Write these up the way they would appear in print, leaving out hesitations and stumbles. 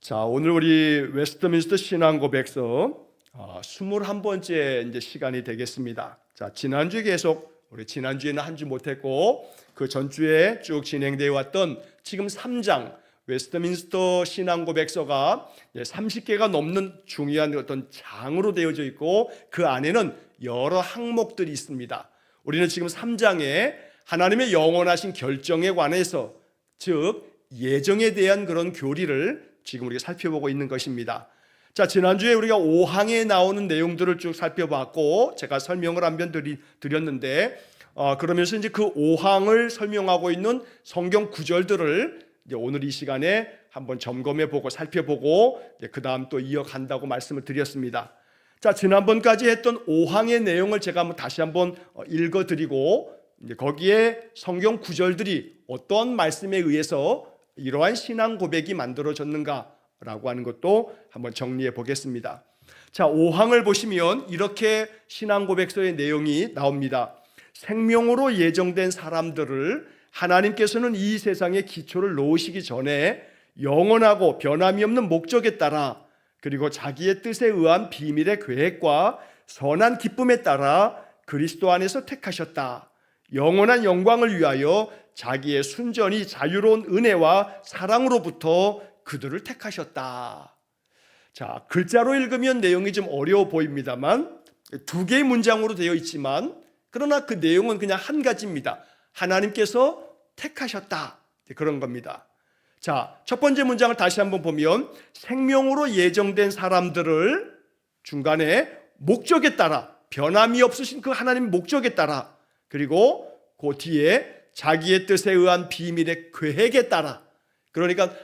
자, 오늘 우리 웨스트민스터 신앙 고백서 21번째 이제 시간이 되겠습니다. 자, 지난주에 계속 우리 지난주에는 한 주 못했고 그 전주에 쭉 진행되어 왔던 지금 3장 웨스트민스터 신앙 고백서가 30개가 넘는 중요한 어떤 장으로 되어져 있고 그 안에는 여러 항목들이 있습니다. 우리는 지금 3장에 하나님의 영원하신 결정에 관해서, 즉 예정에 대한 그런 교리를 지금 우리가 살펴보고 있는 것입니다. 자, 지난주에 우리가 5항에 나오는 내용들을 쭉 살펴봤고 제가 설명을 한번 드렸는데 그러면서 이제 그 5항을 설명하고 있는 성경 구절들을 이제 오늘 이 시간에 한번 점검해 보고 살펴보고 그 다음 또 이어간다고 말씀을 드렸습니다. 자, 지난번까지 했던 5항의 내용을 제가 다시 한번 읽어드리고 이제 거기에 성경 구절들이 어떤 말씀에 의해서 이러한 신앙 고백이 만들어졌는가라고 하는 것도 한번 정리해 보겠습니다. 자, 5항을 보시면 이렇게 신앙 고백서의 내용이 나옵니다. 생명으로 예정된 사람들을 하나님께서는 이 세상의 기초를 놓으시기 전에 영원하고 변함이 없는 목적에 따라 그리고 자기의 뜻에 의한 비밀의 계획과 선한 기쁨에 따라 그리스도 안에서 택하셨다. 영원한 영광을 위하여 자기의 순전히 자유로운 은혜와 사랑으로부터 그들을 택하셨다. 자, 글자로 읽으면 내용이 좀 어려워 보입니다만 두 개의 문장으로 되어 있지만 그러나 그 내용은 그냥 한 가지입니다. 하나님께서 택하셨다. 그런 겁니다. 자, 첫 번째 문장을 다시 한번 보면 생명으로 예정된 사람들을 중간에 목적에 따라 변함이 없으신 그 하나님의 목적에 따라 그리고 그 뒤에 자기의 뜻에 의한 비밀의 계획에 따라 그러니까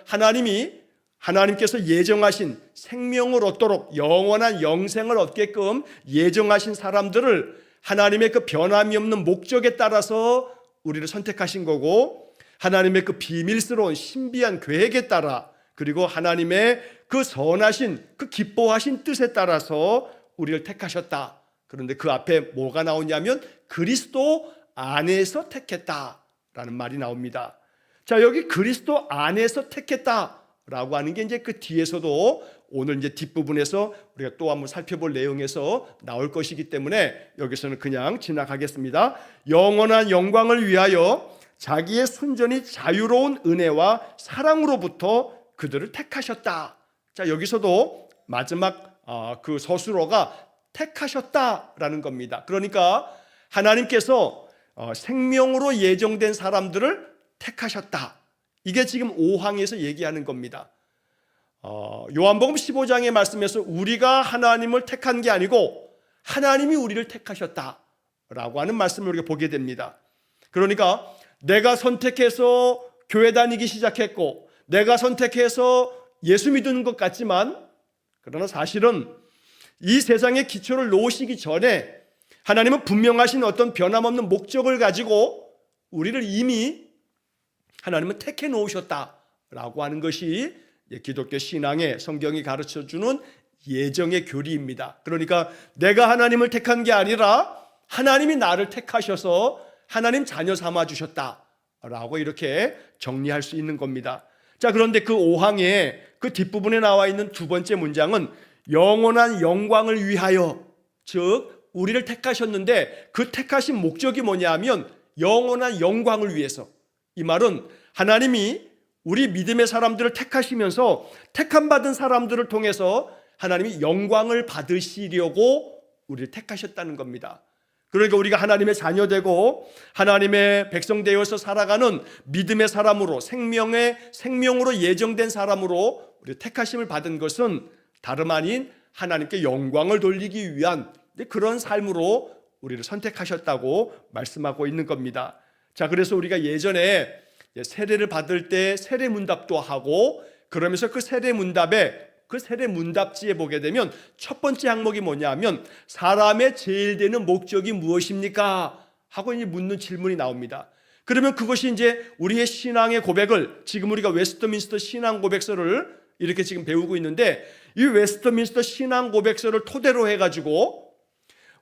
하나님께서 예정하신 생명을 얻도록 영원한 영생을 얻게끔 예정하신 사람들을 하나님의 그 변함이 없는 목적에 따라서 우리를 선택하신 거고 하나님의 그 비밀스러운 신비한 계획에 따라 그리고 하나님의 그 선하신 그 기뻐하신 뜻에 따라서 우리를 택하셨다. 그런데 그 앞에 뭐가 나오냐면 그리스도 안에서 택했다라는 말이 나옵니다. 자, 여기 그리스도 안에서 택했다라고 하는 게 이제 그 뒤에서도 오늘 이제 뒷부분에서 우리가 또 한번 살펴볼 내용에서 나올 것이기 때문에 여기서는 그냥 지나가겠습니다. 영원한 영광을 위하여 자기의 순전히 자유로운 은혜와 사랑으로부터 그들을 택하셨다. 자, 여기서도 마지막 그 서술어가 택하셨다라는 겁니다. 그러니까 하나님께서 생명으로 예정된 사람들을 택하셨다. 이게 지금 5항에서 얘기하는 겁니다. 요한복음 15장의 말씀에서 우리가 하나님을 택한 게 아니고 하나님이 우리를 택하셨다라고 하는 말씀을 우리가 보게 됩니다. 그러니까 내가 선택해서 교회 다니기 시작했고 내가 선택해서 예수 믿는 것 같지만 그러나 사실은 이 세상의 기초를 놓으시기 전에 하나님은 분명하신 어떤 변함없는 목적을 가지고 우리를 이미 하나님은 택해 놓으셨다라고 하는 것이 기독교 신앙의 성경이 가르쳐주는 예정의 교리입니다. 그러니까 내가 하나님을 택한 게 아니라 하나님이 나를 택하셔서 하나님 자녀 삼아주셨다라고 이렇게 정리할 수 있는 겁니다. 자, 그런데 그 5항의 그 뒷부분에 나와 있는 두 번째 문장은 영원한 영광을 위하여, 즉 우리를 택하셨는데 그 택하신 목적이 뭐냐 하면 영원한 영광을 위해서. 이 말은 하나님이 우리 믿음의 사람들을 택하시면서 택함 받은 사람들을 통해서 하나님이 영광을 받으시려고 우리를 택하셨다는 겁니다. 그러니까 우리가 하나님의 자녀되고 하나님의 백성 되어서 살아가는 믿음의 사람으로 생명으로 예정된 사람으로 우리 택하심을 받은 것은 다름 아닌 하나님께 영광을 돌리기 위한 그런 삶으로 우리를 선택하셨다고 말씀하고 있는 겁니다. 자, 그래서 우리가 예전에 세례를 받을 때 세례 문답도 하고 그러면서 그 세례 문답지에 보게 되면 첫 번째 항목이 뭐냐 하면 사람의 제일 되는 목적이 무엇입니까? 하고 이제 묻는 질문이 나옵니다. 그러면 그것이 이제 우리의 신앙의 고백을 지금 우리가 웨스트민스터 신앙 고백서를 이렇게 지금 배우고 있는데 이 웨스트민스터 신앙 고백서를 토대로 해가지고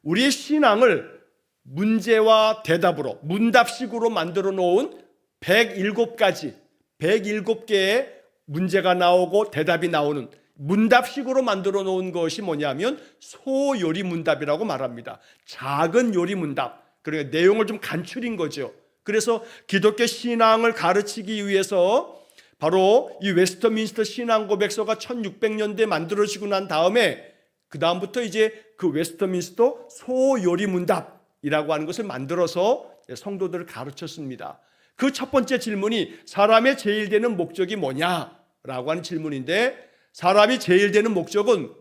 우리의 신앙을 문제와 대답으로 문답식으로 만들어 놓은 107개의 문제가 나오고 대답이 나오는 문답식으로 만들어 놓은 것이 뭐냐면 소요리 문답이라고 말합니다. 작은 요리 문답. 그러니까 내용을 좀 간추린 거죠. 그래서 기독교 신앙을 가르치기 위해서 바로 이 웨스트민스터 신앙고백서가 1600년대에 만들어지고 난 다음에 그 다음부터 이제 그 웨스트민스터 소요리 문답이라고 하는 것을 만들어서 성도들을 가르쳤습니다. 그 첫 번째 질문이 사람의 제일 되는 목적이 뭐냐라고 하는 질문인데, 사람이 제일 되는 목적은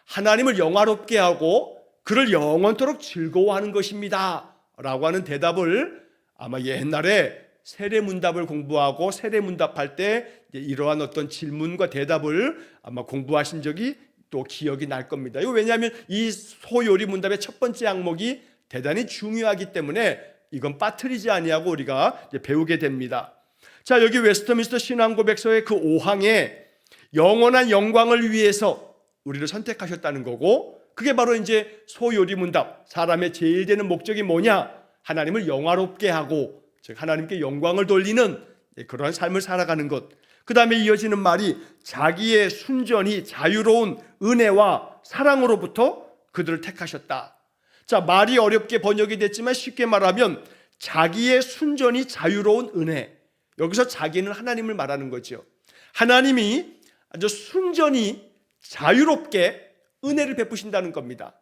하나님을 영화롭게 하고 그를 영원토록 즐거워하는 것입니다 라고 하는 대답을 아마 옛날에 세례문답을 공부하고 세례문답할 때 이러한 어떤 질문과 대답을 아마 공부하신 적이 또 기억이 날 겁니다. 왜냐하면 이 소요리 문답의 첫 번째 항목이 대단히 중요하기 때문에 이건 빠뜨리지 아니하고 우리가 배우게 됩니다. 자, 여기 웨스트민스터 신앙고백서의 그 5항에 영원한 영광을 위해서 우리를 선택하셨다는 거고, 그게 바로 이제 소요리 문답, 사람의 제일 되는 목적이 뭐냐? 하나님을 영화롭게 하고, 즉 하나님께 영광을 돌리는 그러한 삶을 살아가는 것. 그 다음에 이어지는 말이 자기의 순전히 자유로운 은혜와 사랑으로부터 그들을 택하셨다. 자, 말이 어렵게 번역이 됐지만 쉽게 말하면 자기의 순전히 자유로운 은혜. 여기서 자기는 하나님을 말하는 거죠. 하나님이 아주 순전히 자유롭게 은혜를 베푸신다는 겁니다.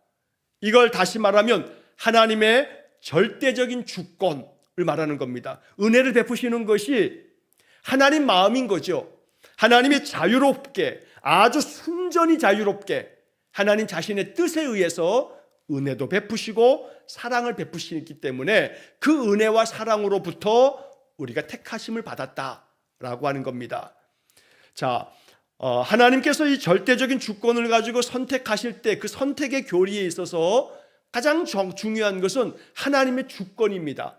이걸 다시 말하면 하나님의 절대적인 주권을 말하는 겁니다. 은혜를 베푸시는 것이 하나님 마음인 거죠. 하나님이 자유롭게, 아주 순전히 자유롭게 하나님 자신의 뜻에 의해서 은혜도 베푸시고 사랑을 베푸시기 때문에 그 은혜와 사랑으로부터 우리가 택하심을 받았다라고 하는 겁니다. 자, 하나님께서 이 절대적인 주권을 가지고 선택하실 때 그 선택의 교리에 있어서 가장 중요한 것은 하나님의 주권입니다.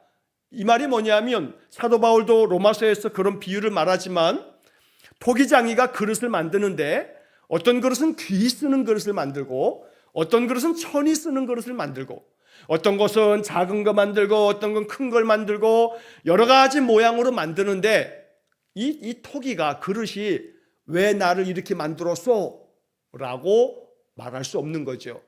이 말이 뭐냐면 사도 바울도 로마서에서 그런 비유를 말하지만 토기장이가 그릇을 만드는데 어떤 그릇은 귀 쓰는 그릇을 만들고 어떤 그릇은 천이 쓰는 그릇을 만들고 어떤 것은 작은 거 만들고 어떤 건 큰 걸 만들고 여러 가지 모양으로 만드는데 이 토기가 그릇이 왜 나를 이렇게 만들었어? 라고 말할 수 없는 거죠.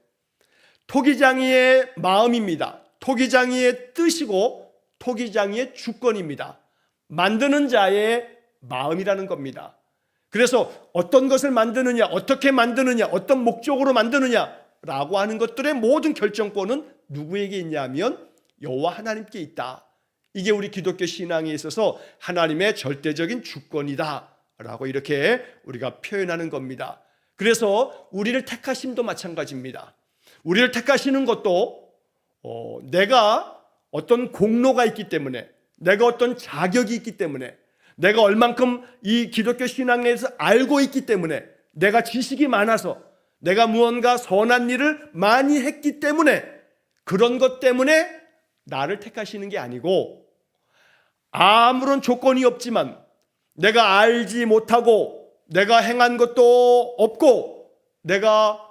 토기장이의 마음입니다. 토기장이의 뜻이고 토기장이의 주권입니다. 만드는 자의 마음이라는 겁니다. 그래서 어떤 것을 만드느냐, 어떻게 만드느냐, 어떤 목적으로 만드느냐라고 하는 것들의 모든 결정권은 누구에게 있냐면 여호와 하나님께 있다. 이게 우리 기독교 신앙에 있어서 하나님의 절대적인 주권이다라고 이렇게 우리가 표현하는 겁니다. 그래서 우리를 택하심도 마찬가지입니다. 우리를 택하시는 것도 내가 어떤 공로가 있기 때문에, 내가 어떤 자격이 있기 때문에, 내가 얼만큼 이 기독교 신앙에서 알고 있기 때문에, 내가 지식이 많아서, 내가 무언가 선한 일을 많이 했기 때문에, 그런 것 때문에 나를 택하시는 게 아니고 아무런 조건이 없지만 내가 알지 못하고 내가 행한 것도 없고 내가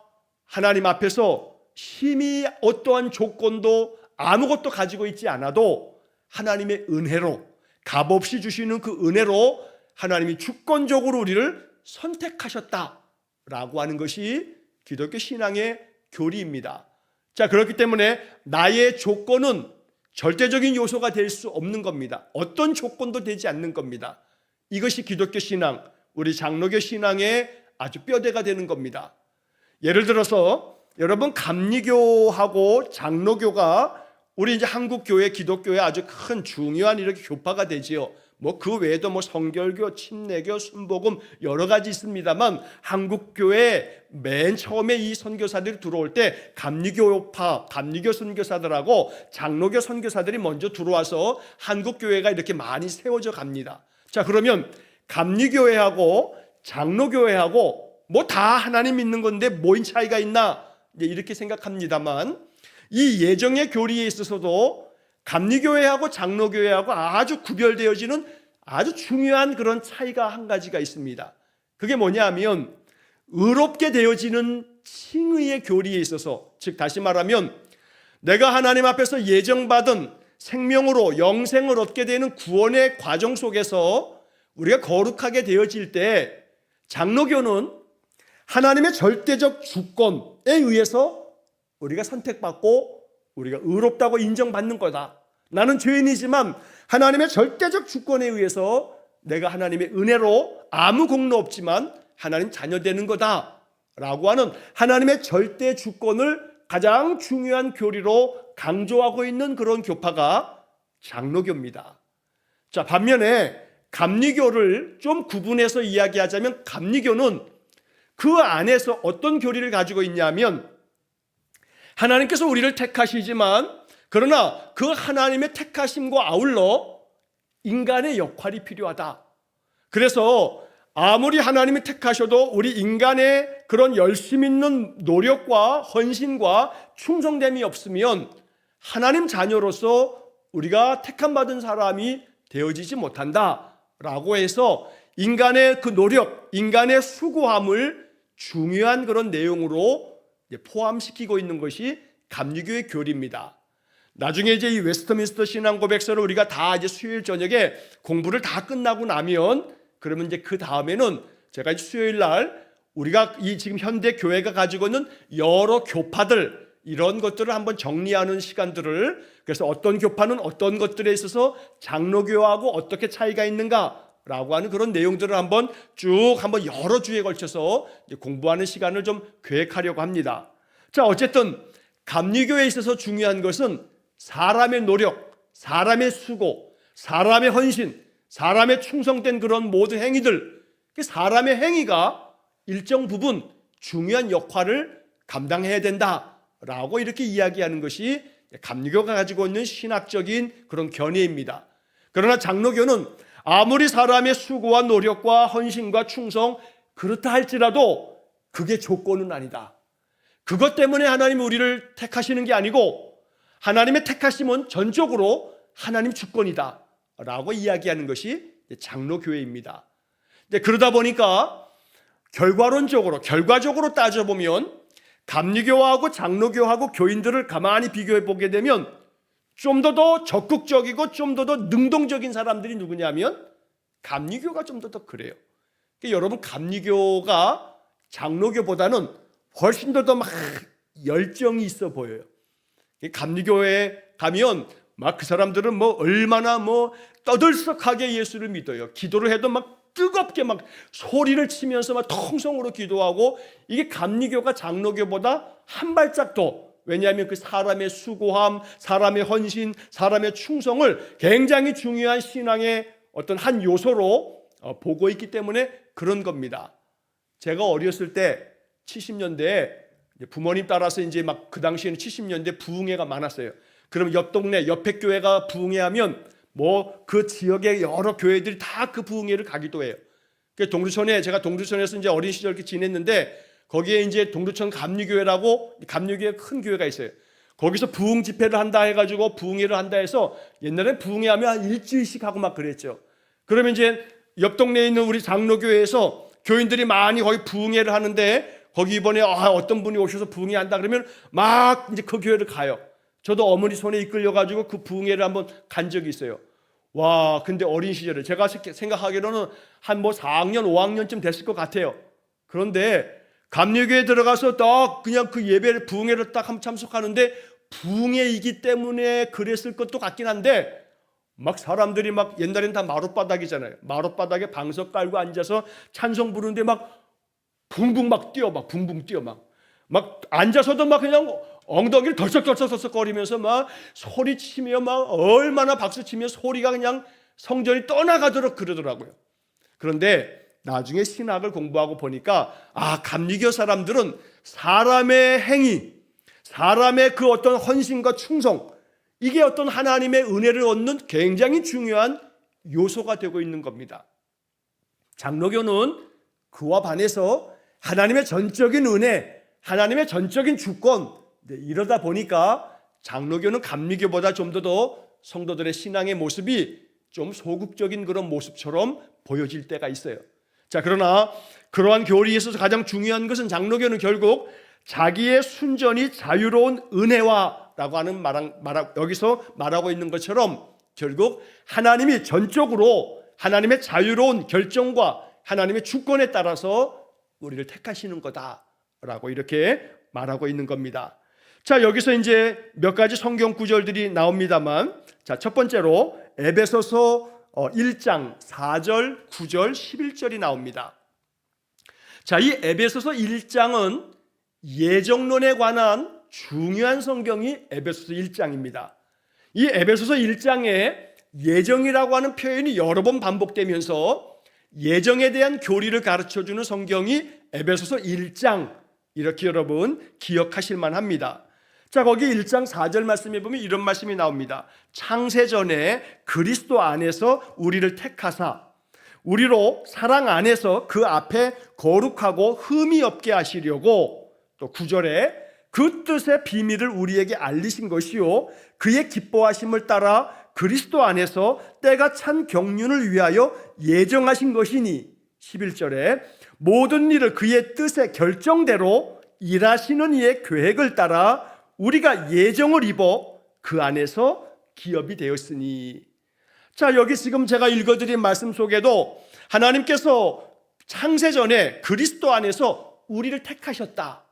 하나님 앞에서 심히 어떠한 조건도 아무것도 가지고 있지 않아도 하나님의 은혜로, 값없이 주시는 그 은혜로 하나님이 주권적으로 우리를 선택하셨다라고 하는 것이 기독교 신앙의 교리입니다. 자, 그렇기 때문에 나의 조건은 절대적인 요소가 될 수 없는 겁니다. 어떤 조건도 되지 않는 겁니다. 이것이 기독교 신앙, 우리 장로교 신앙의 아주 뼈대가 되는 겁니다. 예를 들어서 여러분, 감리교하고 장로교가 우리 이제 한국 교회, 기독교의 아주 큰 중요한 이렇게 교파가 되지요. 그 외에도 성결교, 침례교, 순복음 여러 가지 있습니다만 한국 교회 맨 처음에 이 선교사들이 들어올 때 감리교파, 감리교 선교사들하고 장로교 선교사들이 먼저 들어와서 한국 교회가 이렇게 많이 세워져 갑니다. 자, 그러면 감리교회하고 장로교회하고 다 하나님 믿는 건데 뭐인 차이가 있나? 이렇게 생각합니다만 이 예정의 교리에 있어서도 감리교회하고 장로교회하고 아주 구별되어지는 아주 중요한 그런 차이가 한 가지가 있습니다. 그게 뭐냐면 의롭게 되어지는 칭의의 교리에 있어서, 즉 다시 말하면 내가 하나님 앞에서 예정받은 생명으로 영생을 얻게 되는 구원의 과정 속에서 우리가 거룩하게 되어질 때 장로교는 하나님의 절대적 주권에 의해서 우리가 선택받고 우리가 의롭다고 인정받는 거다. 나는 죄인이지만 하나님의 절대적 주권에 의해서 내가 하나님의 은혜로 아무 공로 없지만 하나님 자녀 되는 거다 라고 하는 하나님의 절대 주권을 가장 중요한 교리로 강조하고 있는 그런 교파가 장로교입니다. 자, 반면에 감리교를 좀 구분해서 이야기하자면 감리교는 그 안에서 어떤 교리를 가지고 있냐면 하나님께서 우리를 택하시지만 그러나 그 하나님의 택하심과 아울러 인간의 역할이 필요하다. 그래서 아무리 하나님이 택하셔도 우리 인간의 그런 열심 있는 노력과 헌신과 충성됨이 없으면 하나님 자녀로서 우리가 택함받은 사람이 되어지지 못한다라고 해서 인간의 그 노력, 인간의 수고함을 중요한 그런 내용으로 포함시키고 있는 것이 감리교의 교리입니다. 나중에 이제 이 웨스트민스터 신앙 고백서를 우리가 다 이제 수요일 저녁에 공부를 다 끝나고 나면 그러면 이제 그 다음에는 제가 이제 수요일 날 우리가 이 지금 현대 교회가 가지고 있는 여러 교파들 이런 것들을 한번 정리하는 시간들을 그래서 어떤 교파는 어떤 것들에 있어서 장로교하고 어떻게 차이가 있는가라고 하는 그런 내용들을 한번 쭉 한번 여러 주에 걸쳐서 공부하는 시간을 좀 계획하려고 합니다. 자, 어쨌든 감리교에 있어서 중요한 것은 사람의 노력, 사람의 수고, 사람의 헌신, 사람의 충성된 그런 모든 행위들, 사람의 행위가 일정 부분 중요한 역할을 감당해야 된다라고 이렇게 이야기하는 것이 감리교가 가지고 있는 신학적인 그런 견해입니다. 그러나 장로교는 아무리 사람의 수고와 노력과 헌신과 충성 그렇다 할지라도 그게 조건은 아니다. 그것 때문에 하나님이 우리를 택하시는 게 아니고 하나님의 택하심은 전적으로 하나님 주권이다 라고 이야기하는 것이 장로교회입니다. 그러다 보니까 결과적으로 따져보면 감리교하고 장로교하고 교인들을 가만히 비교해 보게 되면 좀 더 적극적이고 좀 더 능동적인 사람들이 누구냐면 감리교가 좀 더 그래요. 그러니까 여러분 감리교가 장로교보다는 훨씬 더 막 열정이 있어 보여요. 감리교에 가면 막 그 사람들은 뭐 얼마나 뭐 떠들썩하게 예수를 믿어요. 기도를 해도 막 뜨겁게 막 소리를 치면서 막 통성으로 기도하고 이게 감리교가 장로교보다 한 발짝 더 왜냐하면 그 사람의 수고함, 사람의 헌신, 사람의 충성을 굉장히 중요한 신앙의 어떤 한 요소로 보고 있기 때문에 그런 겁니다. 제가 어렸을 때 70년대에 부모님 따라서 이제 막 그 당시에는 70년대 부흥회가 많았어요. 그럼 옆 동네 옆에 교회가 부흥회하면 뭐 그 지역의 여러 교회들이 다 그 부흥회를 가기도 해요. 동두천에 제가 동두천에서 이제 어린 시절 이렇게 지냈는데 거기에 이제 동두천 감리교회라고 감리교회 큰 교회가 있어요. 거기서 부흥 집회를 한다 해가지고 부흥회를 한다 해서 옛날에 부흥회하면 한 일주일씩 하고 막 그랬죠. 그러면 이제 옆 동네에 있는 우리 장로교회에서 교인들이 많이 거기 부흥회를 하는데 거기 이번에 어떤 분이 오셔서 부흥회 한다 그러면 막 이제 그 교회를 가요. 저도 어머니 손에 이끌려가지고 그 부흥회를 한번 간 적이 있어요. 와, 근데 어린 시절에 제가 생각하기로는 한 뭐 4학년, 5학년쯤 됐을 것 같아요. 그런데 감리교에 들어가서 딱 그냥 그 예배를 부흥회를 딱 한번 참석하는데 부흥회이기 때문에 그랬을 것도 같긴 한데 막 사람들이 막 옛날엔 다 마룻바닥이잖아요. 마룻바닥에 방석 깔고 앉아서 찬송 부르는데 막 붕붕 막 뛰어 막 붕붕 뛰어 막 앉아서도 막 그냥 엉덩이를 덜썩덜썩 거리면서 막 소리치며 막 얼마나 박수치며 소리가 그냥 성전이 떠나가도록 그러더라고요. 그런데 나중에 신학을 공부하고 보니까 감리교 사람들은 사람의 행위, 사람의 그 어떤 헌신과 충성 이게 어떤 하나님의 은혜를 얻는 굉장히 중요한 요소가 되고 있는 겁니다. 장로교는 그와 반해서 하나님의 전적인 은혜, 하나님의 전적인 주권 이러다 보니까 장로교는 감리교보다 좀 더 성도들의 신앙의 모습이 좀 소극적인 그런 모습처럼 보여질 때가 있어요. 자, 그러나 그러한 교리에 있어서 가장 중요한 것은 장로교는 결국 자기의 순전히 자유로운 은혜와라고 하는 여기서 말하고 있는 것처럼 결국 하나님이 전적으로 하나님의 자유로운 결정과 하나님의 주권에 따라서 우리를 택하시는 거다라고 이렇게 말하고 있는 겁니다. 자, 여기서 이제 몇 가지 성경 구절들이 나옵니다만, 자, 첫 번째로 에베소서 1장 4절, 9절, 11절이 나옵니다. 자, 이 에베소서 1장은 예정론에 관한 중요한 성경이 에베소서 1장입니다. 이 에베소서 1장에 예정이라고 하는 표현이 여러 번 반복되면서 예정에 대한 교리를 가르쳐주는 성경이 에베소서 1장, 이렇게 여러분 기억하실 만합니다. 자, 거기 1장 4절 말씀에 보면 이런 말씀이 나옵니다. 창세전에 그리스도 안에서 우리를 택하사 우리로 사랑 안에서 그 앞에 거룩하고 흠이 없게 하시려고, 또 9절에 그 뜻의 비밀을 우리에게 알리신 것이요 그의 기뻐하심을 따라 그리스도 안에서 때가 찬 경륜을 위하여 예정하신 것이니, 11절에 모든 일을 그의 뜻의 결정대로 일하시는 이의 계획을 따라 우리가 예정을 입어 그 안에서 기업이 되었으니. 자, 여기 지금 제가 읽어드린 말씀 속에도 하나님께서 창세전에 그리스도 안에서 우리를 택하셨다.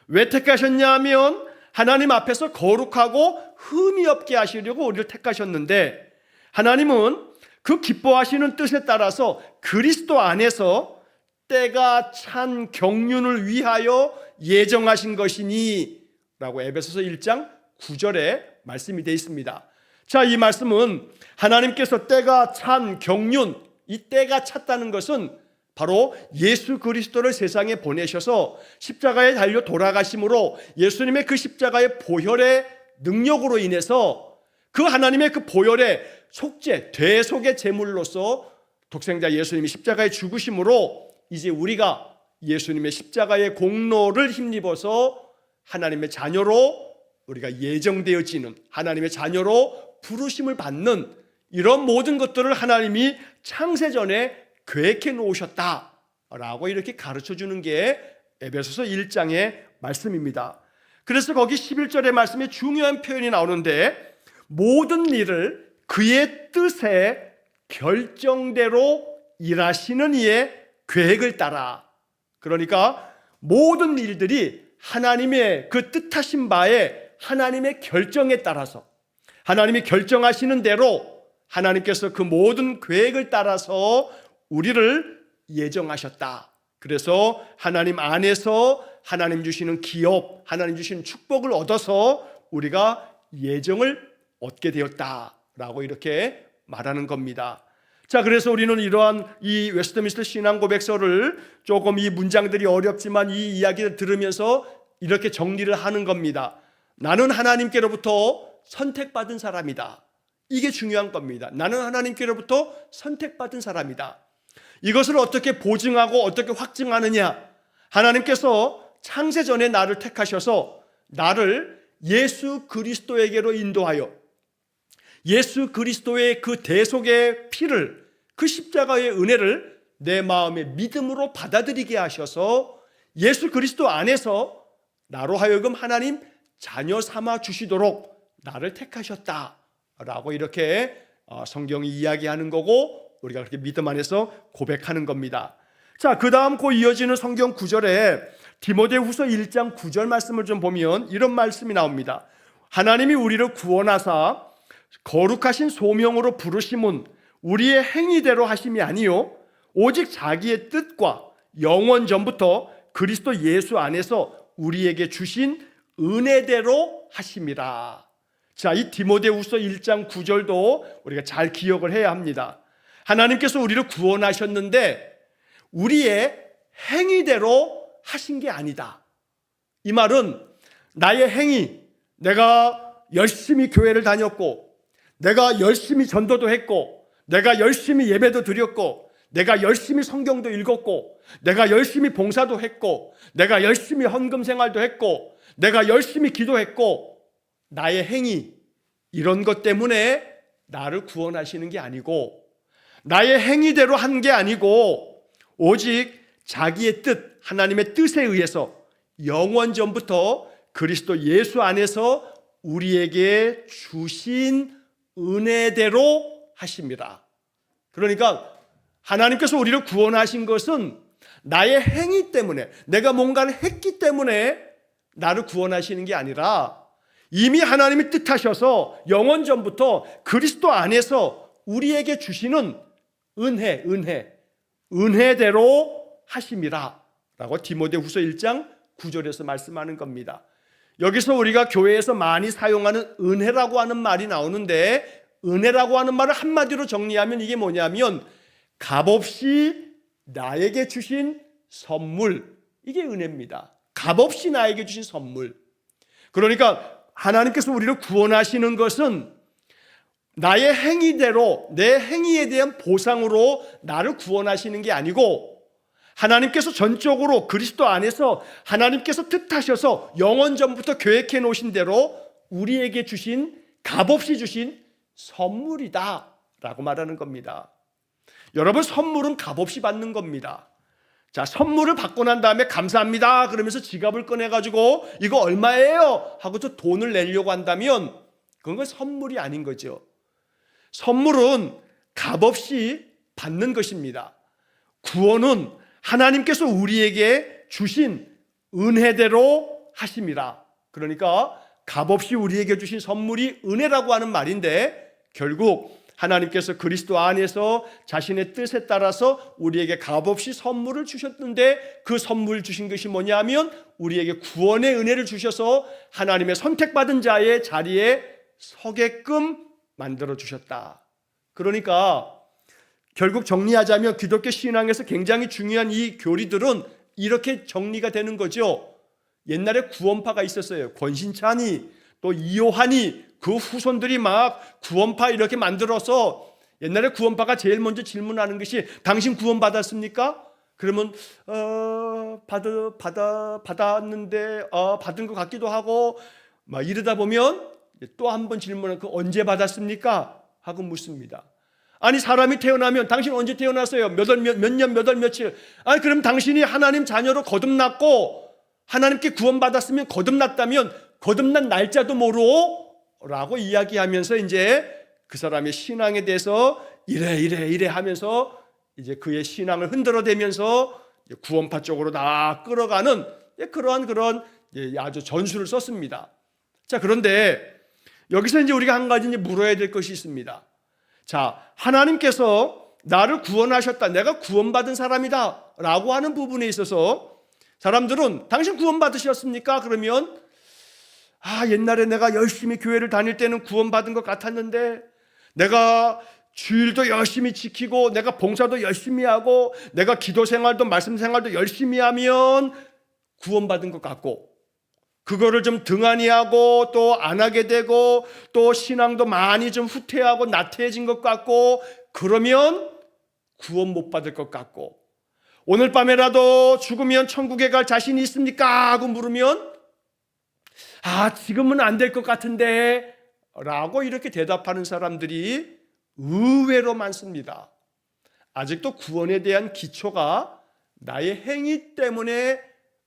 왜 택하셨냐 하면 하나님 앞에서 거룩하고 흠이 없게 하시려고 우리를 택하셨는데, 하나님은 그 기뻐하시는 뜻에 따라서 그리스도 안에서 때가 찬 경륜을 위하여 예정하신 것이니 라고 에베소서 1장 9절에 말씀이 되어 있습니다. 자, 이 말씀은 하나님께서 때가 찬 경륜, 이 때가 찼다는 것은 바로 예수 그리스도를 세상에 보내셔서 십자가에 달려 돌아가심으로 예수님의 그 십자가의 보혈의 능력으로 인해서 그 하나님의 그 보혈의 속죄, 대속의 제물로서 독생자 예수님이 십자가에 죽으심으로 이제 우리가 예수님의 십자가의 공로를 힘입어서 하나님의 자녀로 우리가 예정되어지는, 하나님의 자녀로 부르심을 받는, 이런 모든 것들을 하나님이 창세전에 계획해 놓으셨다라고 이렇게 가르쳐 주는 게 에베소서 1장의 말씀입니다. 그래서 거기 11절의 말씀에 중요한 표현이 나오는데, 모든 일을 그의 뜻에 결정대로 일하시는 이의 계획을 따라, 그러니까 모든 일들이 하나님의 그 뜻하신 바에 하나님의 결정에 따라서, 하나님이 결정하시는 대로 하나님께서 그 모든 계획을 따라서 우리를 예정하셨다. 그래서 하나님 안에서 하나님 주시는 기업, 하나님 주시는 축복을 얻어서 우리가 예정을 얻게 되었다라고 이렇게 말하는 겁니다. 자, 그래서 우리는 이러한 이 웨스트민스터 신앙 고백서를 조금, 이 문장들이 어렵지만 이 이야기를 들으면서 이렇게 정리를 하는 겁니다. 나는 하나님께로부터 선택받은 사람이다. 이게 중요한 겁니다. 나는 하나님께로부터 선택받은 사람이다. 이것을 어떻게 보증하고 어떻게 확증하느냐? 하나님께서 창세전에 나를 택하셔서 나를 예수 그리스도에게로 인도하여 예수 그리스도의 그 대속의 피를, 그 십자가의 은혜를 내 마음의 믿음으로 받아들이게 하셔서 예수 그리스도 안에서 나로 하여금 하나님 자녀 삼아 주시도록 나를 택하셨다라고 이렇게 성경이 이야기하는 거고, 우리가 그렇게 믿음 안에서 고백하는 겁니다. 자, 그 다음 그 이어지는 성경 구절에 디모데후서 1장 9절 말씀을 좀 보면 이런 말씀이 나옵니다. 하나님이 우리를 구원하사 거룩하신 소명으로 부르심은 우리의 행위대로 하심이 아니요 오직 자기의 뜻과 영원 전부터 그리스도 예수 안에서 우리에게 주신 은혜대로 하심이라. 자, 이 디모데후서 1장 9절도 우리가 잘 기억을 해야 합니다. 하나님께서 우리를 구원하셨는데 우리의 행위대로 하신 게 아니다. 이 말은 나의 행위, 내가 열심히 교회를 다녔고, 내가 열심히 전도도 했고, 내가 열심히 예배도 드렸고, 내가 열심히 성경도 읽었고, 내가 열심히 봉사도 했고, 내가 열심히 헌금 생활도 했고, 내가 열심히 기도했고, 나의 행위, 이런 것 때문에 나를 구원하시는 게 아니고, 나의 행위대로 한 게 아니고 오직 자기의 뜻, 하나님의 뜻에 의해서 영원 전부터 그리스도 예수 안에서 우리에게 주신 은혜대로 하십니다. 그러니까 하나님께서 우리를 구원하신 것은 나의 행위 때문에, 내가 뭔가를 했기 때문에 나를 구원하시는 게 아니라 이미 하나님이 뜻하셔서 영원 전부터 그리스도 안에서 우리에게 주시는 은혜대로 하심이라 라고 디모데후서 1장 9절에서 말씀하는 겁니다. 여기서 우리가 교회에서 많이 사용하는 은혜라고 하는 말이 나오는데, 은혜라고 하는 말을 한마디로 정리하면 이게 뭐냐면 값없이 나에게 주신 선물, 이게 은혜입니다. 값없이 나에게 주신 선물. 그러니까 하나님께서 우리를 구원하시는 것은 나의 행위대로, 내 행위에 대한 보상으로 나를 구원하시는 게 아니고, 하나님께서 전적으로 그리스도 안에서 하나님께서 뜻하셔서 영원 전부터 계획해 놓으신 대로 우리에게 주신, 값없이 주신 선물이다 라고 말하는 겁니다. 여러분, 선물은 값없이 받는 겁니다. 자, 선물을 받고 난 다음에 감사합니다 그러면서 지갑을 꺼내가지고 이거 얼마예요? 하고서 돈을 내려고 한다면 그건 선물이 아닌 거죠. 선물은 값없이 받는 것입니다. 구원은 하나님께서 우리에게 주신 은혜대로 하심이라. 그러니까 값없이 우리에게 주신 선물이 은혜라고 하는 말인데, 결국 하나님께서 그리스도 안에서 자신의 뜻에 따라서 우리에게 값없이 선물을 주셨는데, 그 선물 주신 것이 뭐냐면 우리에게 구원의 은혜를 주셔서 하나님의 선택받은 자의 자리에 서게끔 만들어 주셨다. 그러니까 결국 정리하자면 기독교 신앙에서 굉장히 중요한 이 교리들은 이렇게 정리가 되는 거죠. 옛날에 구원파가 있었어요. 권신찬이, 또 이요한이, 그 후손들이 막 구원파 이렇게 만들어서, 옛날에 구원파가 제일 먼저 질문하는 것이 당신 구원 받았습니까? 그러면 받았는데 받은 것 같기도 하고 막 이러다 보면 또 한 번 질문하는, 그 언제 받았습니까? 하고 묻습니다. 아니, 사람이 태어나면 당신 언제 태어났어요? 몇 년, 몇 월, 며칠. 아니, 그럼 당신이 하나님 자녀로 거듭났고 하나님께 구원받았으면, 거듭났다면 거듭난 날짜도 모르고 라고 이야기하면서 이제 그 사람의 신앙에 대해서 이래 하면서 이제 그의 신앙을 흔들어대면서 구원파 쪽으로 다 끌어가는 그런 아주 전술을 썼습니다. 자, 그런데 여기서 이제 우리가 한 가지 이제 물어야 될 것이 있습니다. 자, 하나님께서 나를 구원하셨다, 내가 구원받은 사람이다 라고 하는 부분에 있어서 사람들은 당신 구원받으셨습니까? 그러면 옛날에 내가 열심히 교회를 다닐 때는 구원받은 것 같았는데, 내가 주일도 열심히 지키고 내가 봉사도 열심히 하고 내가 기도 생활도 말씀 생활도 열심히 하면 구원받은 것 같고, 그거를 좀 등한히 하고 또 안 하게 되고 또 신앙도 많이 좀 후퇴하고 나태해진 것 같고, 그러면 구원 못 받을 것 같고, 오늘 밤에라도 죽으면 천국에 갈 자신이 있습니까? 하고 물으면 지금은 안 될 것 같은데 라고 이렇게 대답하는 사람들이 의외로 많습니다. 아직도 구원에 대한 기초가 나의 행위 때문에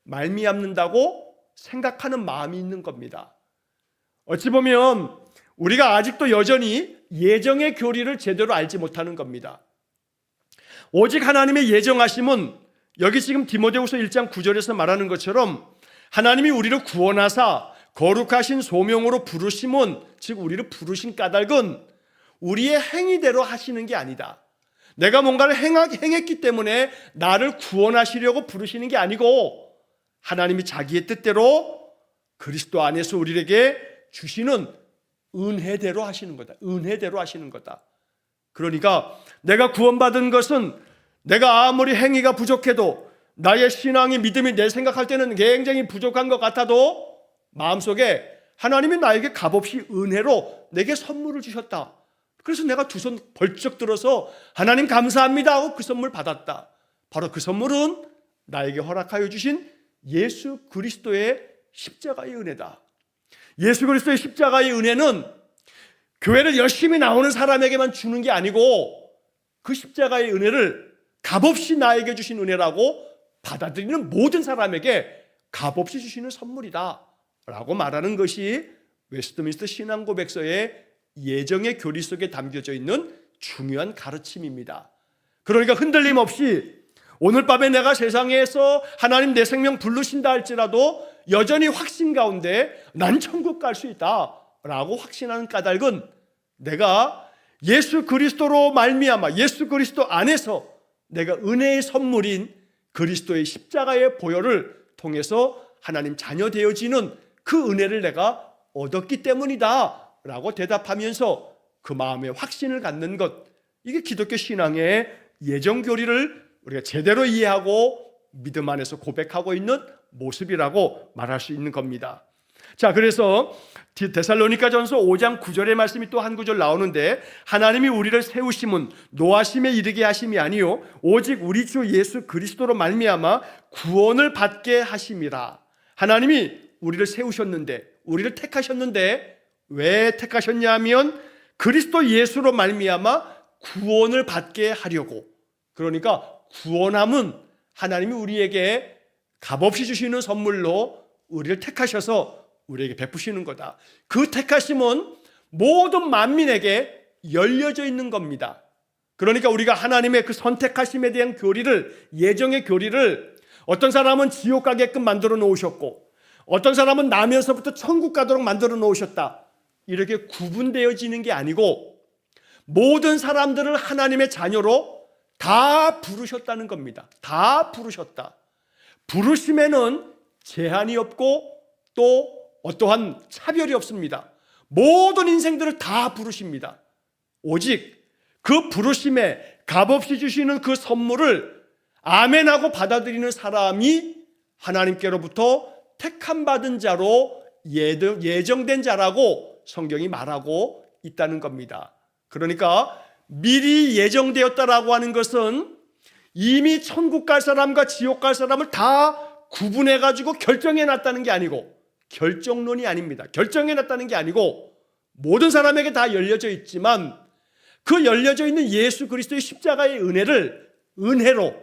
말미암는다고 생각하는 마음이 있는 겁니다. 어찌 보면 우리가 아직도 여전히 예정의 교리를 제대로 알지 못하는 겁니다. 오직 하나님의 예정하심은 여기 지금 디모데후서 1장 9절에서 말하는 것처럼 하나님이 우리를 구원하사 거룩하신 소명으로 부르심은, 즉 우리를 부르신 까닭은 우리의 행위대로 하시는 게 아니다. 내가 뭔가를 행했기 때문에 나를 구원하시려고 부르시는 게 아니고 하나님이 자기의 뜻대로 그리스도 안에서 우리에게 주시는 은혜대로 하시는 거다. 은혜대로 하시는 거다. 그러니까 내가 구원받은 것은 내가 아무리 행위가 부족해도, 나의 신앙이, 믿음이 내 생각할 때는 굉장히 부족한 것 같아도 마음속에 하나님이 나에게 값없이 은혜로 내게 선물을 주셨다. 그래서 내가 두 손 벌쩍 들어서 하나님 감사합니다 하고 그 선물 받았다. 바로 그 선물은 나에게 허락하여 주신 예수 그리스도의 십자가의 은혜다. 예수 그리스도의 십자가의 은혜는 교회를 열심히 나오는 사람에게만 주는 게 아니고, 그 십자가의 은혜를 값없이 나에게 주신 은혜라고 받아들이는 모든 사람에게 값없이 주시는 선물이다 라고 말하는 것이 웨스트민스터 신앙고백서의 예정의 교리 속에 담겨져 있는 중요한 가르침입니다. 그러니까 흔들림 없이 오늘 밤에 내가 세상에서 하나님 내 생명 부르신다 할지라도 여전히 확신 가운데 난 천국 갈 수 있다 라고 확신하는 까닭은 내가 예수 그리스도로 말미암아 예수 그리스도 안에서 내가 은혜의 선물인 그리스도의 십자가의 보혈을 통해서 하나님 자녀 되어지는 그 은혜를 내가 얻었기 때문이다 라고 대답하면서 그 마음에 확신을 갖는 것, 이게 기독교 신앙의 예정교리를 우리가 제대로 이해하고 믿음 안에서 고백하고 있는 모습이라고 말할 수 있는 겁니다. 자, 그래서 데살로니가전서 5장 9절의 말씀이 또 한 구절 나오는데, 하나님이 우리를 세우심은 노하심에 이르게 하심이 아니요 오직 우리 주 예수 그리스도로 말미암아 구원을 받게 하심이라. 하나님이 우리를 세우셨는데, 우리를 택하셨는데, 왜 택하셨냐 하면 그리스도 예수로 말미암아 구원을 받게 하려고. 그러니까 구원함은 하나님이 우리에게 값없이 주시는 선물로 우리를 택하셔서 우리에게 베푸시는 거다. 그 택하심은 모든 만민에게 열려져 있는 겁니다. 그러니까 우리가 하나님의 그 선택하심에 대한 교리를, 예정의 교리를 어떤 사람은 지옥 가게끔 만들어 놓으셨고 어떤 사람은 나면서부터 천국 가도록 만들어 놓으셨다, 이렇게 구분되어지는 게 아니고 모든 사람들을 하나님의 자녀로 다 부르셨다는 겁니다. 다 부르셨다. 부르심에는 제한이 없고 또 어떠한 차별이 없습니다. 모든 인생들을 다 부르십니다. 오직 그 부르심에 값없이 주시는 그 선물을 아멘하고 받아들이는 사람이 하나님께로부터 택함받은 자로 예정된 자라고 성경이 말하고 있다는 겁니다. 그러니까 미리 예정되었다라고 하는 것은 이미 천국 갈 사람과 지옥 갈 사람을 다 구분해가지고 결정해놨다는 게 아니고, 결정론이 아닙니다. 결정해놨다는 게 아니고 모든 사람에게 다 열려져 있지만 그 열려져 있는 예수 그리스도의 십자가의 은혜를 은혜로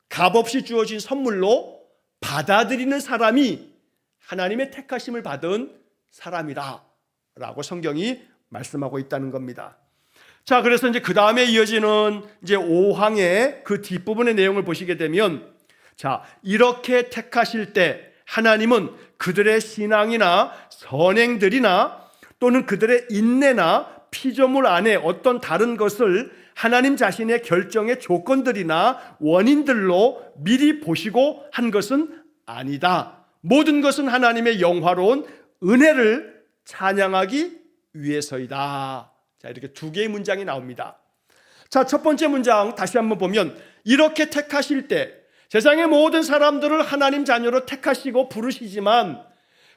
값없이 주어진 선물로 받아들이는 사람이 하나님의 택하심을 받은 사람이다 라고 성경이 말씀하고 있다는 겁니다. 자, 그래서 이제 그 다음에 이어지는 이제 5항의 그 뒷부분의 내용을 보시게 되면, 자, 이렇게 택하실 때 하나님은 그들의 신앙이나 선행들이나 또는 그들의 인내나 피조물 안에 어떤 다른 것을 하나님 자신의 결정의 조건들이나 원인들로 미리 보시고 한 것은 아니다. 모든 것은 하나님의 영화로운 은혜를 찬양하기 위해서이다. 자, 이렇게 두 개의 문장이 나옵니다. 자, 첫 번째 문장 다시 한번 보면, 이렇게 택하실 때 세상의 모든 사람들을 하나님 자녀로 택하시고 부르시지만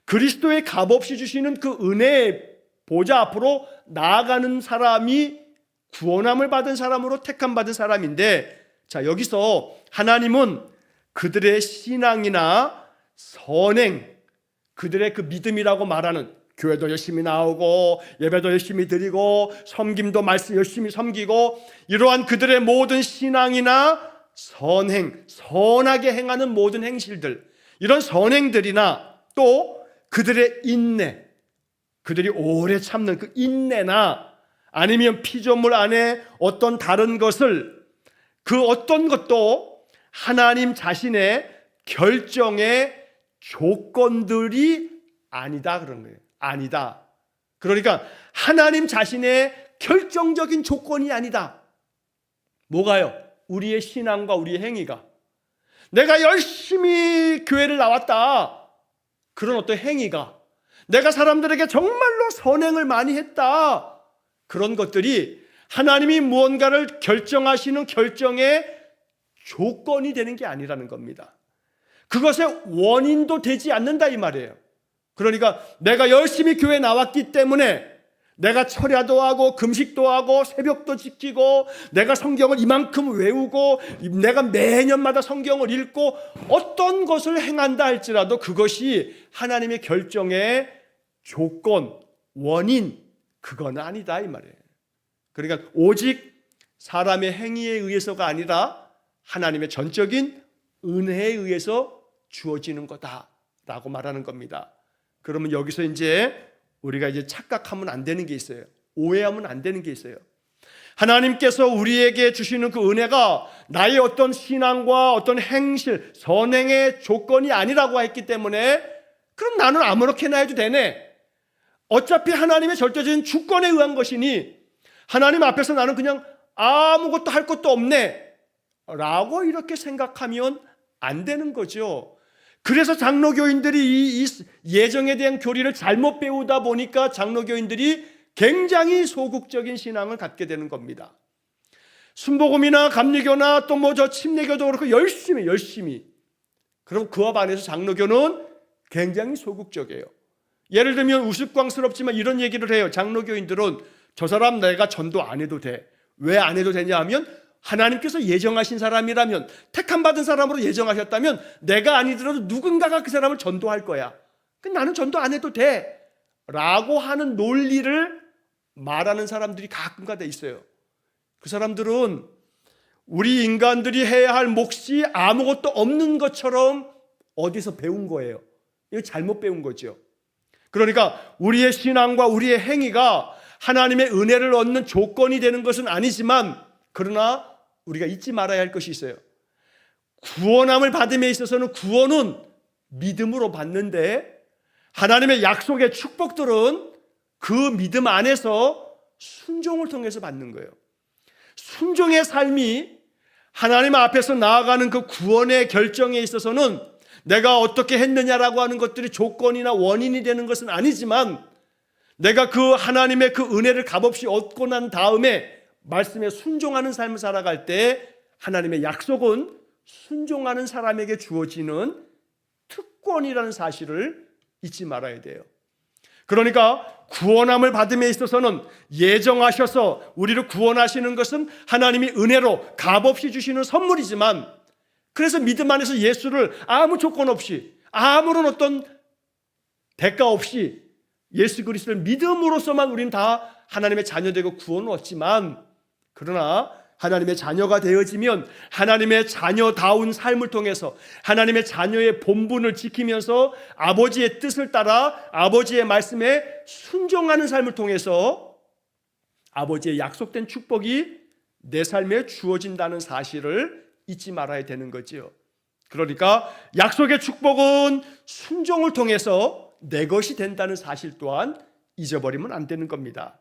그리스도의 값없이 주시는 그 은혜의 보좌 앞으로 나아가는 사람이 구원함을 받은 사람으로 택함 받은 사람인데, 자, 여기서 하나님은 그들의 신앙이나 선행, 그들의 그 믿음이라고 말하는, 교회도 열심히 나오고 예배도 열심히 드리고 섬김도 말씀 열심히 섬기고, 이러한 그들의 모든 신앙이나 선행, 선하게 행하는 모든 행실들, 이런 선행들이나 또 그들의 인내, 그들이 오래 참는 그 인내나 아니면 피조물 안에 어떤 다른 것을, 그 어떤 것도 하나님 자신의 결정의 조건들이 아니다, 그런 거예요. 아니다. 그러니까 하나님 자신의 결정적인 조건이 아니다. 뭐가요? 우리의 신앙과 우리의 행위가. 내가 열심히 교회를 나왔다, 그런 어떤 행위가, 내가 사람들에게 정말로 선행을 많이 했다, 그런 것들이 하나님이 무언가를 결정하시는 결정의 조건이 되는 게 아니라는 겁니다. 그것의 원인도 되지 않는다 이 말이에요. 그러니까 내가 열심히 교회 나왔기 때문에 내가 철야도 하고 금식도 하고 새벽도 지키고 내가 성경을 이만큼 외우고 내가 매년마다 성경을 읽고 어떤 것을 행한다 할지라도 그것이 하나님의 결정의 조건, 원인, 그건 아니다 이 말이에요. 그러니까 오직 사람의 행위에 의해서가 아니라 하나님의 전적인 은혜에 의해서 주어지는 거다라고 말하는 겁니다. 그러면 여기서 이제 우리가 이제 착각하면 안 되는 게 있어요. 오해하면 안 되는 게 있어요. 하나님께서 우리에게 주시는 그 은혜가 나의 어떤 신앙과 어떤 행실, 선행의 조건이 아니라고 했기 때문에 그럼 나는 아무렇게나 해도 되네. 어차피 하나님의 절대적인 주권에 의한 것이니 하나님 앞에서 나는 그냥 아무것도 할 것도 없네 라고 이렇게 생각하면 안 되는 거죠. 그래서 장로교인들이 이 예정에 대한 교리를 잘못 배우다 보니까 장로교인들이 굉장히 소극적인 신앙을 갖게 되는 겁니다. 순복음이나 감리교나 또 뭐 저 침례교도 그렇고 열심히. 그럼 그와 반해서 장로교는 굉장히 소극적이에요. 예를 들면 우스꽝스럽지만 이런 얘기를 해요. 장로교인들은 저 사람 내가 전도 안 해도 돼. 왜 안 해도 되냐 하면 하나님께서 예정하신 사람이라면, 택함 받은 사람으로 예정하셨다면 내가 아니더라도 누군가가 그 사람을 전도할 거야. 나는 전도 안 해도 돼 라고 하는 논리를 말하는 사람들이 가끔가다 있어요. 그 사람들은 우리 인간들이 해야 할 몫이 아무것도 없는 것처럼 어디서 배운 거예요. 이거 잘못 배운 거죠. 그러니까 우리의 신앙과 우리의 행위가 하나님의 은혜를 얻는 조건이 되는 것은 아니지만, 그러나 우리가 잊지 말아야 할 것이 있어요. 구원함을 받음에 있어서는 구원은 믿음으로 받는데 하나님의 약속의 축복들은 그 믿음 안에서 순종을 통해서 받는 거예요. 순종의 삶이 하나님 앞에서 나아가는 그 구원의 결정에 있어서는 내가 어떻게 했느냐라고 하는 것들이 조건이나 원인이 되는 것은 아니지만, 내가 그 하나님의 그 은혜를 값없이 얻고 난 다음에 말씀에 순종하는 삶을 살아갈 때 하나님의 약속은 순종하는 사람에게 주어지는 특권이라는 사실을 잊지 말아야 돼요. 그러니까 구원함을 받음에 있어서는 예정하셔서 우리를 구원하시는 것은 하나님이 은혜로 값없이 주시는 선물이지만, 그래서 믿음 안에서 예수를 아무 조건 없이 아무런 어떤 대가 없이 예수 그리스도를 믿음으로써만 우리는 다 하나님의 자녀되고 구원을 얻지만, 그러나 하나님의 자녀가 되어지면 하나님의 자녀다운 삶을 통해서 하나님의 자녀의 본분을 지키면서 아버지의 뜻을 따라 아버지의 말씀에 순종하는 삶을 통해서 아버지의 약속된 축복이 내 삶에 주어진다는 사실을 잊지 말아야 되는 거지요. 그러니까 약속의 축복은 순종을 통해서 내 것이 된다는 사실 또한 잊어버리면 안 되는 겁니다.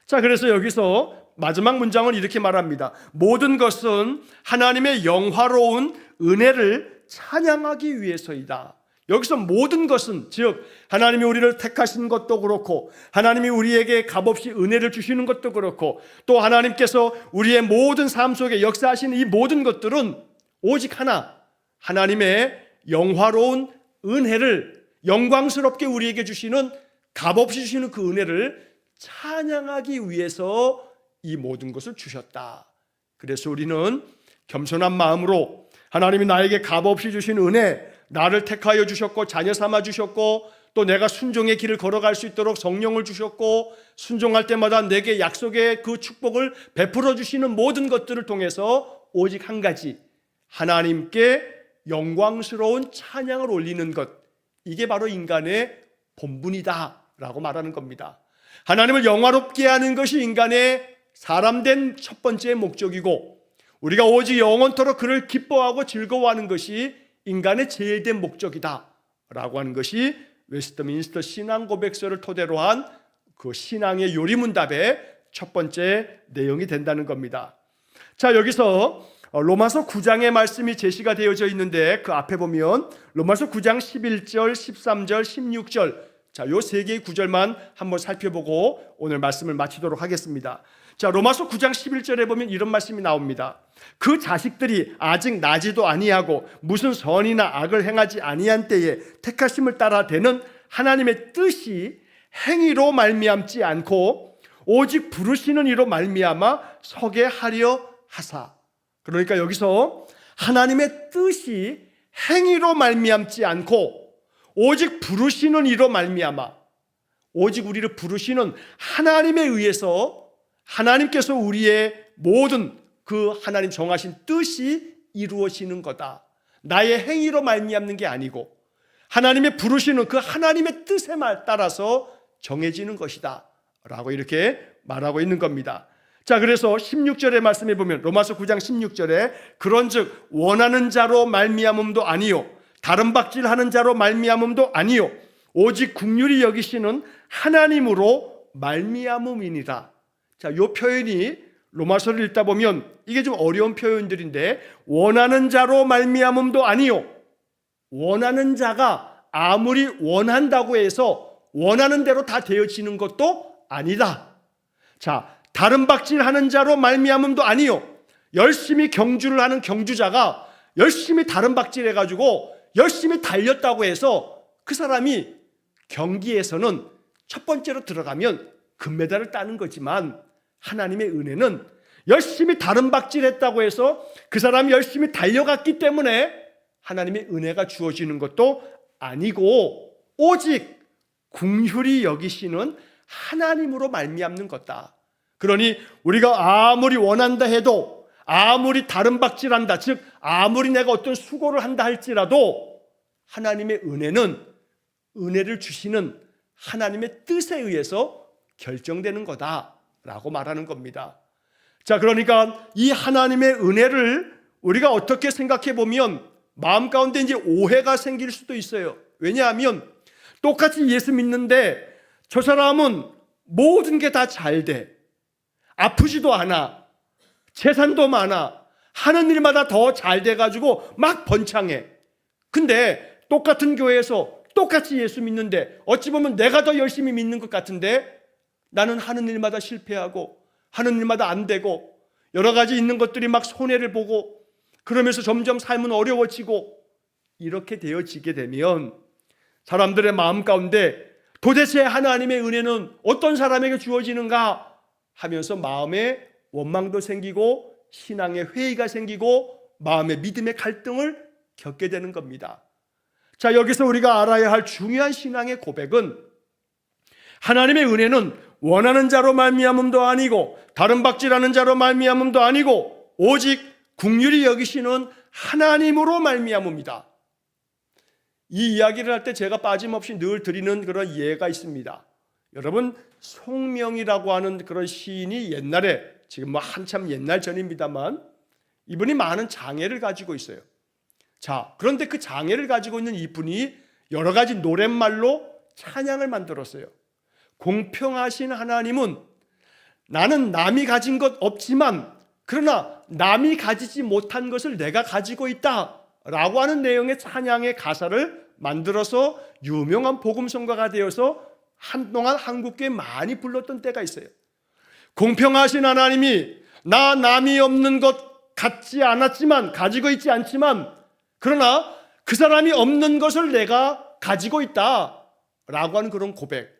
자, 그래서 여기서 마지막 문장은 이렇게 말합니다. 모든 것은 하나님의 영화로운 은혜를 찬양하기 위해서이다. 여기서 모든 것은, 즉 하나님이 우리를 택하신 것도 그렇고 하나님이 우리에게 값없이 은혜를 주시는 것도 그렇고 또 하나님께서 우리의 모든 삶 속에 역사하시는 이 모든 것들은 오직 하나, 하나님의 영화로운 은혜를 영광스럽게 우리에게 주시는, 값없이 주시는 그 은혜를 찬양하기 위해서 이 모든 것을 주셨다. 그래서 우리는 겸손한 마음으로 하나님이 나에게 값없이 주신 은혜, 나를 택하여 주셨고 자녀 삼아 주셨고 또 내가 순종의 길을 걸어갈 수 있도록 성령을 주셨고 순종할 때마다 내게 약속의 그 축복을 베풀어 주시는 모든 것들을 통해서 오직 한 가지, 하나님께 영광스러운 찬양을 올리는 것, 이게 바로 인간의 본분이다 라고 말하는 겁니다. 하나님을 영화롭게 하는 것이 인간의 사람된 첫 번째 목적이고 우리가 오직 영원토록 그를 기뻐하고 즐거워하는 것이 인간의 제일된 목적이다 라고 하는 것이 웨스트민스터 신앙고백서를 토대로 한 그 신앙의 요리문답의 첫 번째 내용이 된다는 겁니다. 자, 여기서 로마서 9장의 말씀이 제시가 되어져 있는데 그 앞에 보면 로마서 9장 11절, 13절, 16절, 자, 요 세 개의 구절만 한번 살펴보고 오늘 말씀을 마치도록 하겠습니다. 자, 로마서 9장 11절에 보면 이런 말씀이 나옵니다. 그 자식들이 아직 나지도 아니하고 무슨 선이나 악을 행하지 아니한 때에 택하심을 따라 되는 하나님의 뜻이 행위로 말미암지 않고 오직 부르시는 이로 말미암아 서게 하려 하사. 그러니까 여기서 하나님의 뜻이 행위로 말미암지 않고 오직 부르시는 이로 말미암아, 오직 우리를 부르시는 하나님에 의해서 하나님께서 우리의 모든 그 하나님 정하신 뜻이 이루어지는 거다. 나의 행위로 말미암는 게 아니고 하나님의 부르시는 그 하나님의 뜻에 따라서 정해지는 것이다 라고 이렇게 말하고 있는 겁니다. 자, 그래서 16절의 말씀에 보면 로마서 9장 16절에 그런즉 원하는 자로 말미암음도 아니요 다른 박질하는 자로 말미암음도 아니요 오직 긍휼히 여기시는 하나님으로 말미암음이니라. 자, 이 표현이 로마서를 읽다 보면 이게 좀 어려운 표현들인데 원하는 자로 말미암음도 아니요 원하는 자가 아무리 원한다고 해서 원하는 대로 다 되어지는 것도 아니다. 자, 다른 박질하는 자로 말미암음도 아니요 열심히 경주를 하는 경주자가 열심히 다른 박질해가지고 열심히 달렸다고 해서 그 사람이 경기에서는 첫 번째로 들어가면 금메달을 따는 거지만 하나님의 은혜는 열심히 다른 박질했다고 해서 그 사람이 열심히 달려갔기 때문에 하나님의 은혜가 주어지는 것도 아니고 오직 긍휼히 여기시는 하나님으로 말미암는 것다. 그러니 우리가 아무리 원한다 해도 아무리 다른 박질한다 즉 아무리 내가 어떤 수고를 한다 할지라도 하나님의 은혜는 은혜를 주시는 하나님의 뜻에 의해서 결정되는 거다라고 말하는 겁니다. 자, 그러니까 이 하나님의 은혜를 우리가 어떻게 생각해 보면 마음 가운데 이제 오해가 생길 수도 있어요. 왜냐하면 똑같이 예수 믿는데 저 사람은 모든 게 다 잘 돼. 아프지도 않아. 재산도 많아. 하는 일마다 더 잘 돼가지고 막 번창해. 근데 똑같은 교회에서 똑같이 예수 믿는데 어찌 보면 내가 더 열심히 믿는 것 같은데 나는 하는 일마다 실패하고 하는 일마다 안 되고 여러 가지 있는 것들이 막 손해를 보고 그러면서 점점 삶은 어려워지고 이렇게 되어지게 되면 사람들의 마음 가운데 도대체 하나님의 은혜는 어떤 사람에게 주어지는가 하면서 마음에 원망도 생기고 신앙의 회의가 생기고 마음의 믿음의 갈등을 겪게 되는 겁니다. 자, 여기서 우리가 알아야 할 중요한 신앙의 고백은 하나님의 은혜는 원하는 자로 말미암음도 아니고 다른 박질하는 자로 말미암음도 아니고 오직 긍휼히 여기시는 하나님으로 말미암음이다. 이 이야기를 할 때 제가 빠짐없이 늘 드리는 그런 예가 있습니다. 여러분, 송명이라고 하는 그런 시인이 옛날에 지금 뭐 한참 옛날 전입니다만 이분이 많은 장애를 가지고 있어요. 자, 그런데 그 장애를 가지고 있는 이분이 여러 가지 노랫말로 찬양을 만들었어요. 공평하신 하나님은 나는 남이 가진 것 없지만 그러나 남이 가지지 못한 것을 내가 가지고 있다 라고 하는 내용의 찬양의 가사를 만들어서 유명한 복음성가가 되어서 한동안 한국교회에 많이 불렀던 때가 있어요. 공평하신 하나님이 나 남이 없는 것 같지 않았지만 가지고 있지 않지만 그러나 그 사람이 없는 것을 내가 가지고 있다 라고 하는 그런 고백.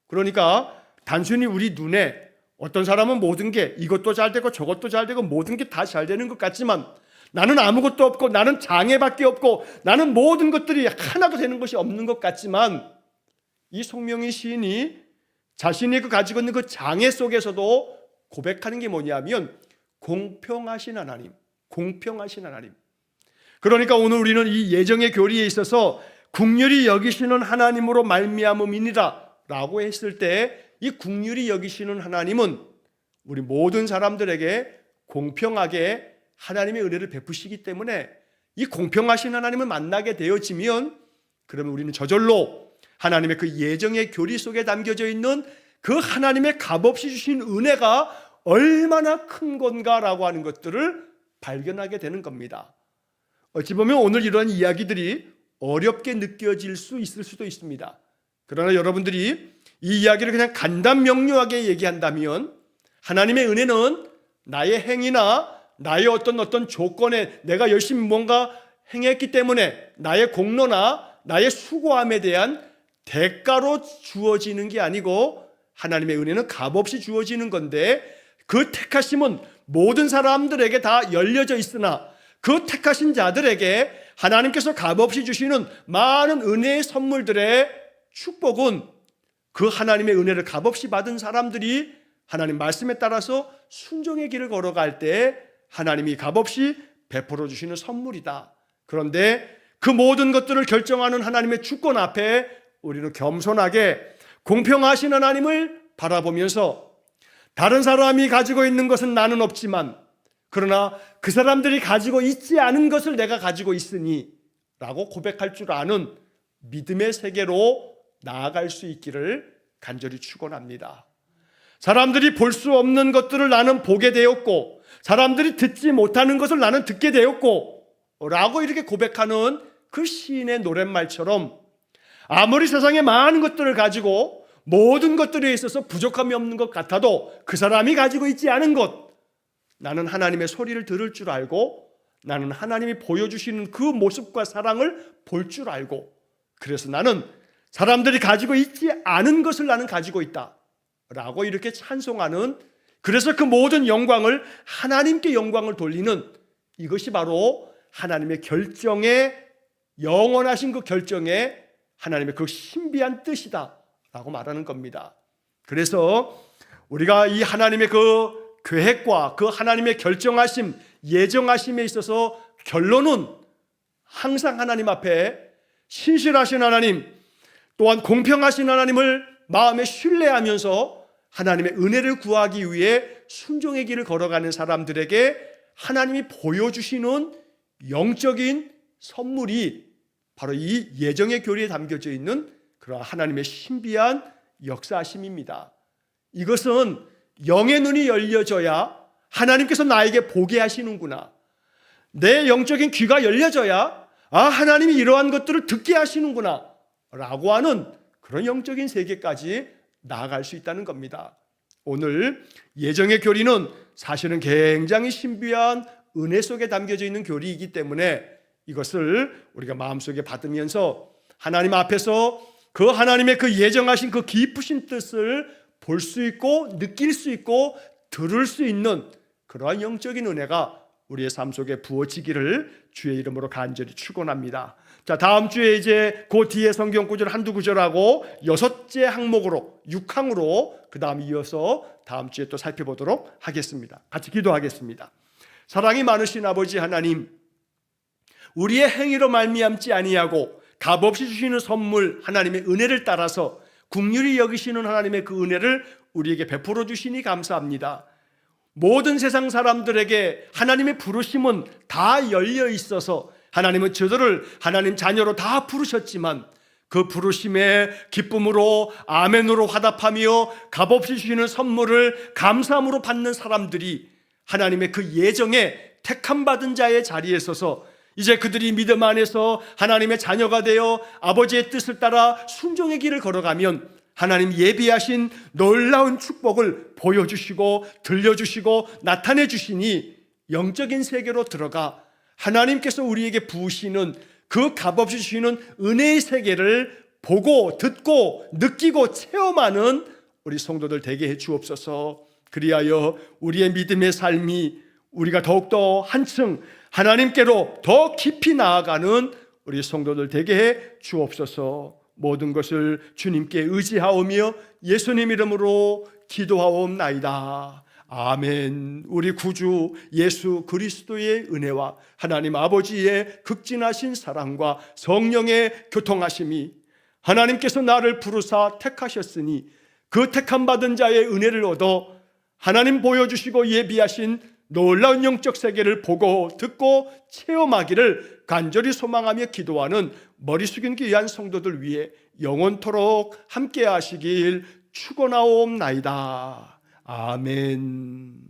그러니까 단순히 우리 눈에 어떤 사람은 모든 게 이것도 잘 되고 저것도 잘 되고 모든 게 다 잘 되는 것 같지만 나는 아무것도 없고 나는 장애밖에 없고 나는 모든 것들이 하나도 되는 것이 없는 것 같지만 이 송명희 시인이 자신이 가지고 있는 그 장애 속에서도 고백하는 게 뭐냐면 공평하신 하나님, 공평하신 하나님. 그러니까 오늘 우리는 이 예정의 교리에 있어서 긍휼히 여기시는 하나님으로 말미암음이니라 라고 했을 때 이 긍휼히 여기시는 하나님은 우리 모든 사람들에게 공평하게 하나님의 은혜를 베푸시기 때문에 이 공평하신 하나님을 만나게 되어지면 그러면 우리는 저절로 하나님의 그 예정의 교리 속에 담겨져 있는 그 하나님의 값없이 주신 은혜가 얼마나 큰 건가라고 하는 것들을 발견하게 되는 겁니다. 어찌 보면 오늘 이런 이야기들이 어렵게 느껴질 수 있을 수도 있습니다. 그러나 여러분들이 이 이야기를 그냥 간단명료하게 얘기한다면 하나님의 은혜는 나의 행위나 나의 어떤 조건에 내가 열심히 뭔가 행했기 때문에 나의 공로나 나의 수고함에 대한 대가로 주어지는 게 아니고 하나님의 은혜는 값없이 주어지는 건데 그 택하심은 모든 사람들에게 다 열려져 있으나 그 택하신 자들에게 하나님께서 값없이 주시는 많은 은혜의 선물들의 축복은 그 하나님의 은혜를 값없이 받은 사람들이 하나님 말씀에 따라서 순종의 길을 걸어갈 때 하나님이 값없이 베풀어 주시는 선물이다. 그런데 그 모든 것들을 결정하는 하나님의 주권 앞에 우리는 겸손하게 공평하신 하나님을 바라보면서 다른 사람이 가지고 있는 것은 나는 없지만 그러나 그 사람들이 가지고 있지 않은 것을 내가 가지고 있으니 라고 고백할 줄 아는 믿음의 세계로 나아갈 수 있기를 간절히 축원합니다. 사람들이 볼 수 없는 것들을 나는 보게 되었고 사람들이 듣지 못하는 것을 나는 듣게 되었고 라고 이렇게 고백하는 그 시인의 노랫말처럼 아무리 세상에 많은 것들을 가지고 모든 것들에 있어서 부족함이 없는 것 같아도 그 사람이 가지고 있지 않은 것, 나는 하나님의 소리를 들을 줄 알고 나는 하나님이 보여주시는 그 모습과 사랑을 볼 줄 알고 그래서 나는 사람들이 가지고 있지 않은 것을 나는 가지고 있다 라고 이렇게 찬송하는, 그래서 그 모든 영광을 하나님께 영광을 돌리는, 이것이 바로 하나님의 결정에, 영원하신 그 결정에 하나님의 그 신비한 뜻이다 라고 말하는 겁니다. 그래서 우리가 이 하나님의 그 계획과 그 하나님의 결정하심, 예정하심에 있어서 결론은 항상 하나님 앞에 신실하신 하나님, 또한 공평하신 하나님을 마음에 신뢰하면서 하나님의 은혜를 구하기 위해 순종의 길을 걸어가는 사람들에게 하나님이 보여주시는 영적인 선물이 바로 이 예정의 교리에 담겨져 있는 그런 하나님의 신비한 역사하심입니다. 이것은 영의 눈이 열려져야 하나님께서 나에게 보게 하시는구나, 내 영적인 귀가 열려져야 하나님이 이러한 것들을 듣게 하시는구나 라고 하는 그런 영적인 세계까지 나아갈 수 있다는 겁니다. 오늘 예정의 교리는 사실은 굉장히 신비한 은혜 속에 담겨져 있는 교리이기 때문에 이것을 우리가 마음속에 받으면서 하나님 앞에서 그 하나님의 그 예정하신 그 깊으신 뜻을 볼 수 있고 느낄 수 있고 들을 수 있는 그러한 영적인 은혜가 우리의 삶 속에 부어지기를 주의 이름으로 간절히 축원합니다. 자, 다음 주에 이제 그 뒤에 성경 구절 한두 구절하고 6째 항목으로 6항으로 그 다음 이어서 다음 주에 또 살펴보도록 하겠습니다. 같이 기도하겠습니다. 사랑이 많으신 아버지 하나님, 우리의 행위로 말미암지 아니하고 값없이 주시는 선물 하나님의 은혜를 따라서 긍휼히 여기시는 하나님의 그 은혜를 우리에게 베풀어 주시니 감사합니다. 모든 세상 사람들에게 하나님의 부르심은 다 열려 있어서 하나님은 저들을 하나님 자녀로 다 부르셨지만 그 부르심의 기쁨으로 아멘으로 화답하며 값없이 주시는 선물을 감사함으로 받는 사람들이 하나님의 그 예정에 택함받은 자의 자리에 서서 이제 그들이 믿음 안에서 하나님의 자녀가 되어 아버지의 뜻을 따라 순종의 길을 걸어가면 하나님 예비하신 놀라운 축복을 보여주시고 들려주시고 나타내 주시니 영적인 세계로 들어가 하나님께서 우리에게 부으시는 그 값없이 주시는 은혜의 세계를 보고 듣고 느끼고 체험하는 우리 성도들 되게 해 주옵소서. 그리하여 우리의 믿음의 삶이 우리가 더욱더 한층 하나님께로 더 깊이 나아가는 우리 성도들 되게 해 주옵소서. 모든 것을 주님께 의지하오며 예수님 이름으로 기도하옵나이다. 아멘. 우리 구주 예수 그리스도의 은혜와 하나님 아버지의 극진하신 사랑과 성령의 교통하심이 하나님께서 나를 부르사 택하셨으니 그 택함받은 자의 은혜를 얻어 하나님 보여주시고 예비하신 놀라운 영적 세계를 보고 듣고 체험하기를 간절히 소망하며 기도하는 머리 숙인 귀한 성도들 위해 영원토록 함께 하시길 축원하옵나이다. 아멘.